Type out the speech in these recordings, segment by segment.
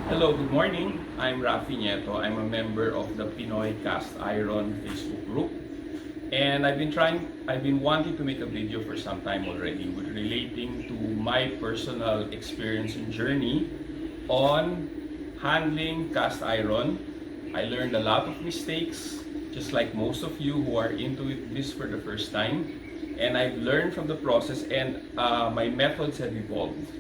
Hello, good morning. I'm Rafi Nieto. I'm a member of the Pinoy Cast Iron Facebook group. And I've been wanting to make a video for some time already with relating to my personal experience and journey on handling cast iron. I learned a lot of mistakes, just like most of you who are into this for the first time. And I've learned from the process and my methods have evolved.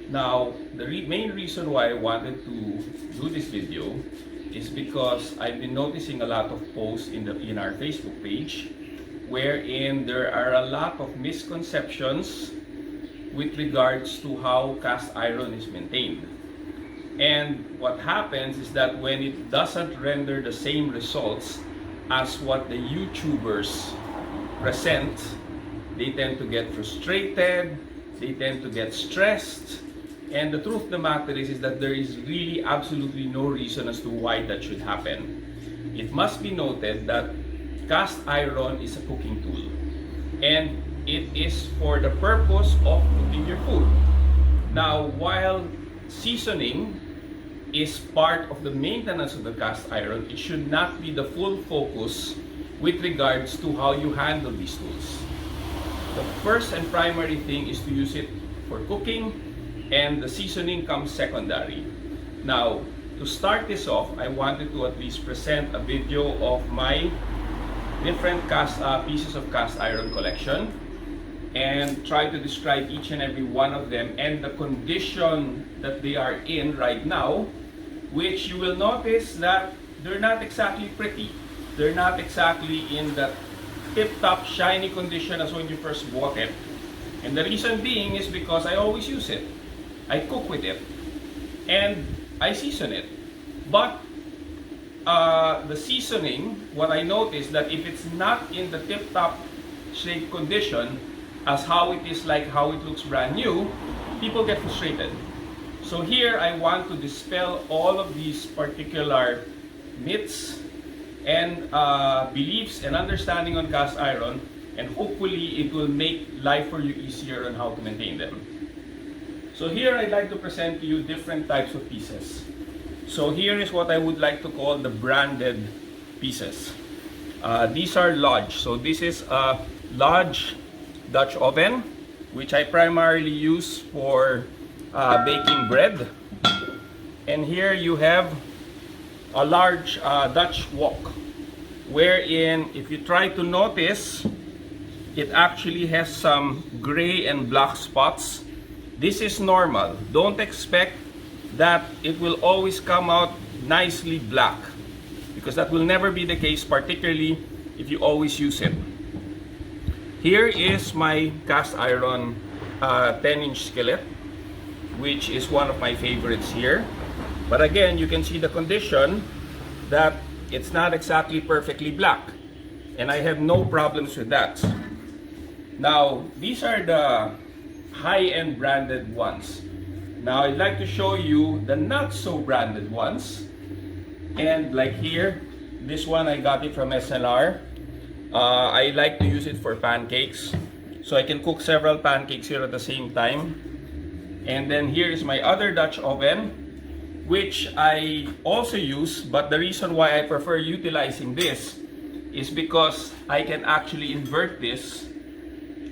Now, the main reason why I wanted to do this video is because I've been noticing a lot of posts in our Facebook page wherein there are a lot of misconceptions with regards to how cast iron is maintained. And what happens is that when it doesn't render the same results as what the YouTubers present, they tend to get frustrated, they tend to get stressed. And the truth of the matter is that there is really absolutely no reason as to why that should happen. It must be noted that cast iron is a cooking tool. And it is for the purpose of cooking your food. Now, while seasoning is part of the maintenance of the cast iron, it should not be the full focus with regards to how you handle these tools. The first and primary thing is to use it for cooking, and the seasoning comes secondary. Now, to start this off, I wanted to at least present a video of my different pieces of cast iron collection and try to describe each and every one of them and the condition that they are in right now, which you will notice that they're not exactly pretty. They're not exactly in the tip-top shiny condition as when you first bought it. And the reason being is because I always use it. I cook with it and I season it. But the seasoning, what I noticed that if it's not in the tip-top shape condition as how it is, like how it looks brand new, people get frustrated. So here I want to dispel all of these particular myths and beliefs and understanding on cast iron, and hopefully it will make life for you easier on how to maintain them. So here I'd like to present to you different types of pieces. So here is what I would like to call the branded pieces. These are Lodge. So this is a Lodge Dutch oven, which I primarily use for baking bread. And here you have a large Dutch Wok, wherein if you try to notice, it actually has some gray and black spots. This is normal. Don't expect that it will always come out nicely black, because that will never be the case, particularly if you always use it. Here is my cast iron 10-inch skillet, which is one of my favorites here. But again, you can see the condition that it's not exactly perfectly black, and I have no problems with that. Now, these are the high-end branded ones. Now, I'd like to show you the not so branded ones. And like here, this one I got it from SLR. I like to use it for pancakes, so I can cook several pancakes here at the same time. And then here is my other Dutch oven, which I also use, but the reason why I prefer utilizing this is because I can actually invert this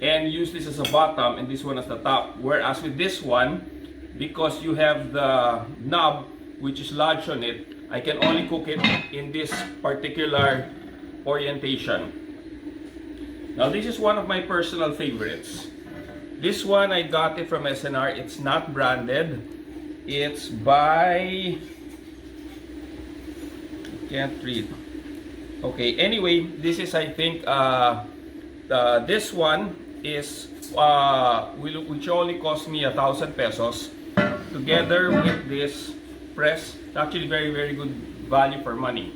and use this as a bottom and this one as the top. Whereas with this one, because you have the knob which is lodged on it, I can only cook it in this particular orientation. Now, this is one of my personal favorites. This one I got it from SNR. It's not branded. It's by, I can't read. Okay, anyway, this is, I think, this one is which only cost me 1,000 pesos, together with this press. It's actually very good value for money.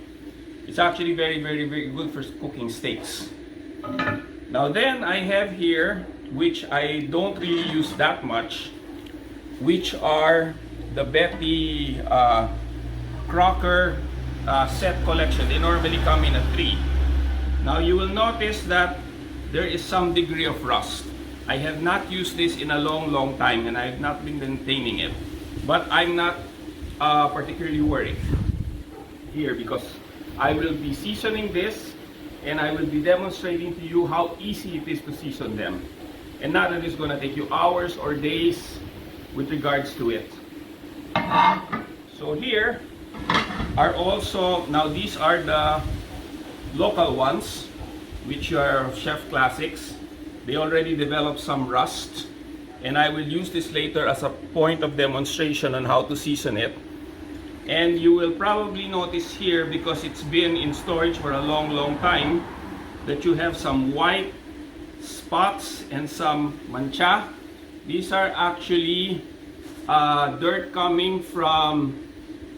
It's actually very good for cooking steaks. Now then, I have here, which I don't really use that much, which are the Betty Crocker set collection. They normally come in a 3. Now you will notice that there is some degree of rust. I have not used this in a long time, and I have not been maintaining it. But I'm not particularly worried here because I will be seasoning this and I will be demonstrating to you how easy it is to season them. And not that it's going to take you hours or days with regards to it. So here are also, now these are the local ones, which are chef classics. They already developed some rust, and I will use this later as a point of demonstration on how to season it. And you will probably notice here, because it's been in storage for a long time, that you have some white spots and some mancha. These are actually dirt coming from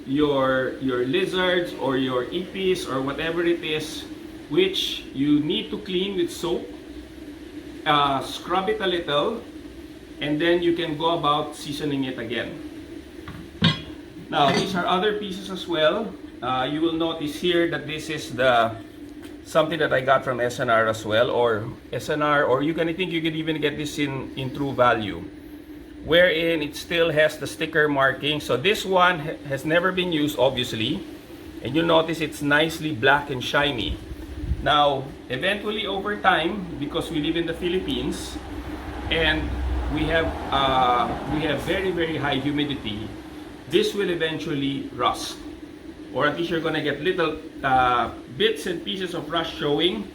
your lizards or your ipis or whatever it is, which you need to clean with soap, scrub it a little, and then you can go about seasoning it again. Now these are other pieces as well. You will notice here that this is something that I got from SNR as well, or SNR, or I think you can even get this in True Value, wherein it still has the sticker marking. So this one has never been used, obviously, and you notice it's nicely black and shiny. Now eventually over time, because we live in the Philippines and we have very high humidity, this will eventually rust, or at least you're going to get little bits and pieces of rust showing,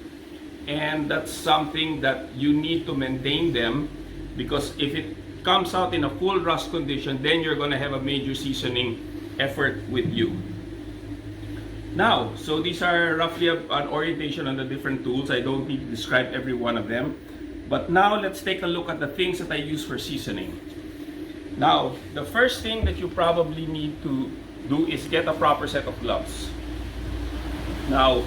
and that's something that you need to maintain them, because if it comes out in a full rust condition, then you're going to have a major seasoning effort with you. Now, so these are roughly an orientation on the different tools. I don't need to describe every one of them, but now let's take a look at the things that I use for seasoning. Now, the first thing that you probably need to do is get a proper set of gloves. Now,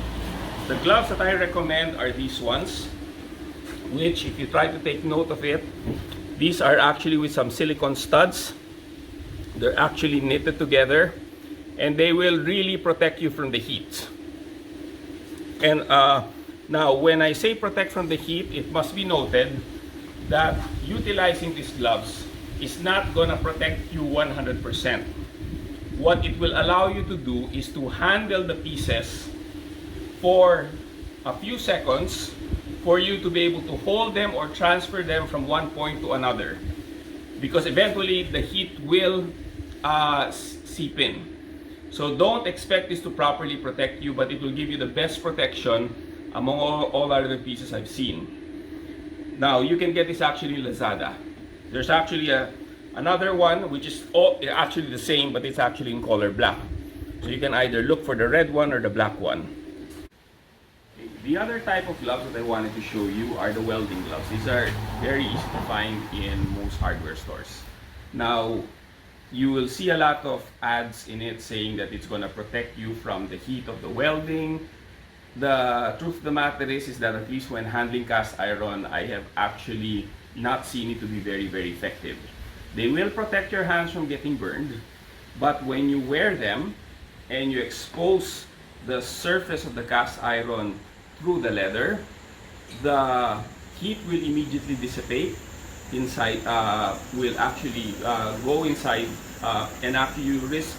the gloves that I recommend are these ones, which, if you try to take note of it, these are actually with some silicone studs. They're actually knitted together, and they will really protect you from the heat. And now, when I say protect from the heat, it must be noted that utilizing these gloves is not gonna protect you 100%. What it will allow you to do is to handle the pieces for a few seconds for you to be able to hold them or transfer them from one point to another, because eventually the heat will seep in. So don't expect this to properly protect you, but it will give you the best protection among all other pieces I've seen. Now, you can get this actually in Lazada. There's actually another one which is actually the same, but it's actually in color black. So you can either look for the red one or the black one. The other type of gloves that I wanted to show you are the welding gloves. These are very easy to find in most hardware stores. Now, you will see a lot of ads in it saying that it's going to protect you from the heat of the welding. The truth of the matter is that at least when handling cast iron, I have actually not seen it to be very effective. They will protect your hands from getting burned, but when you wear them and you expose the surface of the cast iron through the leather, the heat will immediately dissipate inside, will actually go inside, and after you risk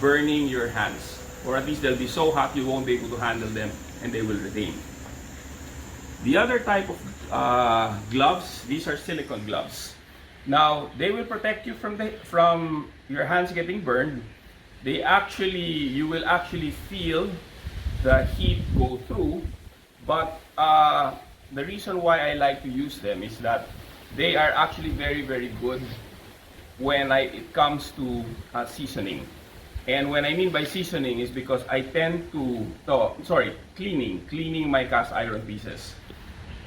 burning your hands, or at least they'll be so hot you won't be able to handle them and they will retain. The other type of gloves, these are silicone gloves. Now, they will protect you from your hands getting burned. You will actually feel the heat go through, but the reason why I like to use them is that they are actually very good when it comes to seasoning. And when I mean by seasoning is because I tend to, cleaning my cast iron pieces.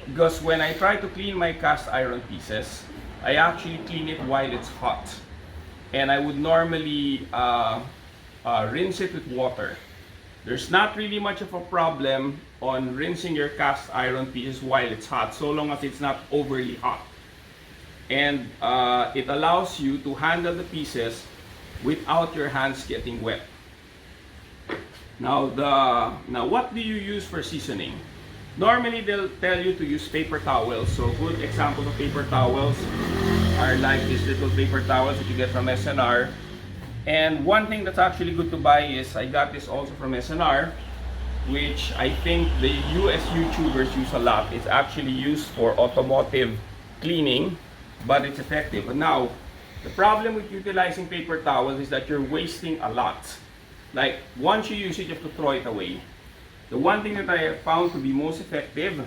Because when I try to clean my cast iron pieces, I actually clean it while it's hot. And I would normally rinse it with water. There's not really much of a problem on rinsing your cast iron pieces while it's hot, so long as it's not overly hot. And it allows you to handle the pieces without your hands getting wet. Now, what do you use for seasoning? Normally, they'll tell you to use paper towels. So good examples of paper towels are like these little paper towels that you get from SNR. And one thing that's actually good to buy is, I got this also from SNR, which I think the US YouTubers use a lot. It's actually used for automotive cleaning, but it's effective. But now, the problem with utilizing paper towels is that you're wasting a lot. Like, once you use it, you have to throw it away. The one thing that I have found to be most effective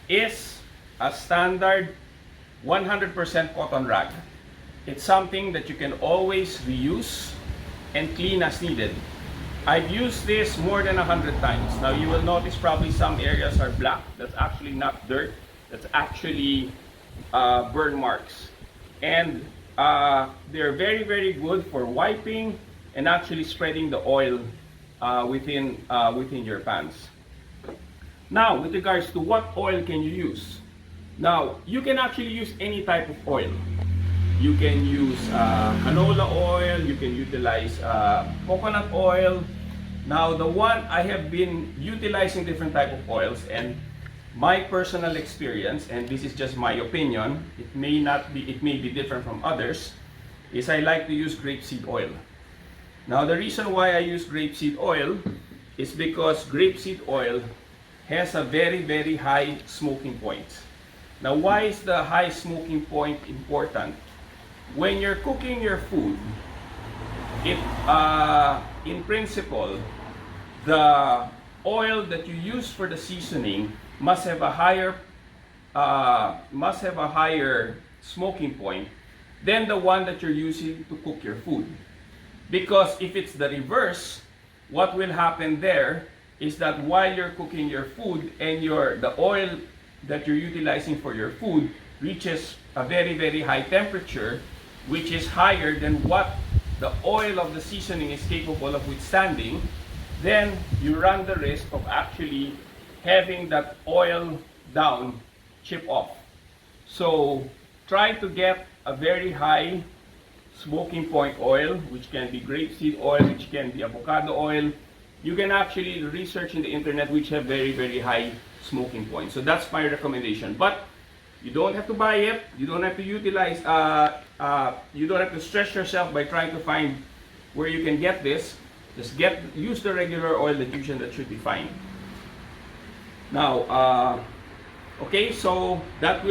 is a standard 100% cotton rag. It's something that you can always reuse and clean as needed. I've used this more than 100 times. Now you will notice probably some areas are black. That's actually not dirt. That's actually burn marks. And they're very, very good for wiping and actually spreading the oil within your pans. Now, with regards to what oil can you use? Now, you can actually use any type of oil. You can use canola oil, you can utilize coconut oil. Now, the one I have been utilizing different type of oils, and my personal experience, and this is just my opinion, it may be different from others, is I like to use grapeseed oil. Now, the reason why I use grapeseed oil is because grapeseed oil has a very, very high smoking point. Now, why is the high smoking point important? When you're cooking your food, in principle, the oil that you use for the seasoning must have a higher smoking point than the one that you're using to cook your food. Because if it's the reverse, what will happen there is that while you're cooking your food and the oil that you're utilizing for your food reaches a very, very high temperature, which is higher than what the oil of the seasoning is capable of withstanding, then you run the risk of actually having that oil down chip off. So try to get a very high smoking point oil, which can be grapeseed oil, which can be avocado oil. You can actually research in the internet which have very, very high smoking points. So that's my recommendation. But you don't have to buy it. You don't have to utilize, you don't have to stress yourself by trying to find where you can get this. Just use the regular oil diffusion, that should be fine. Now, okay, so that's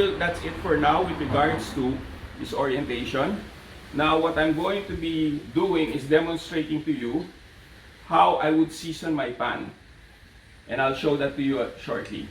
it for now with regards to this orientation. Now, what I'm going to be doing is demonstrating to you how I would season my pan. And I'll show that to you shortly.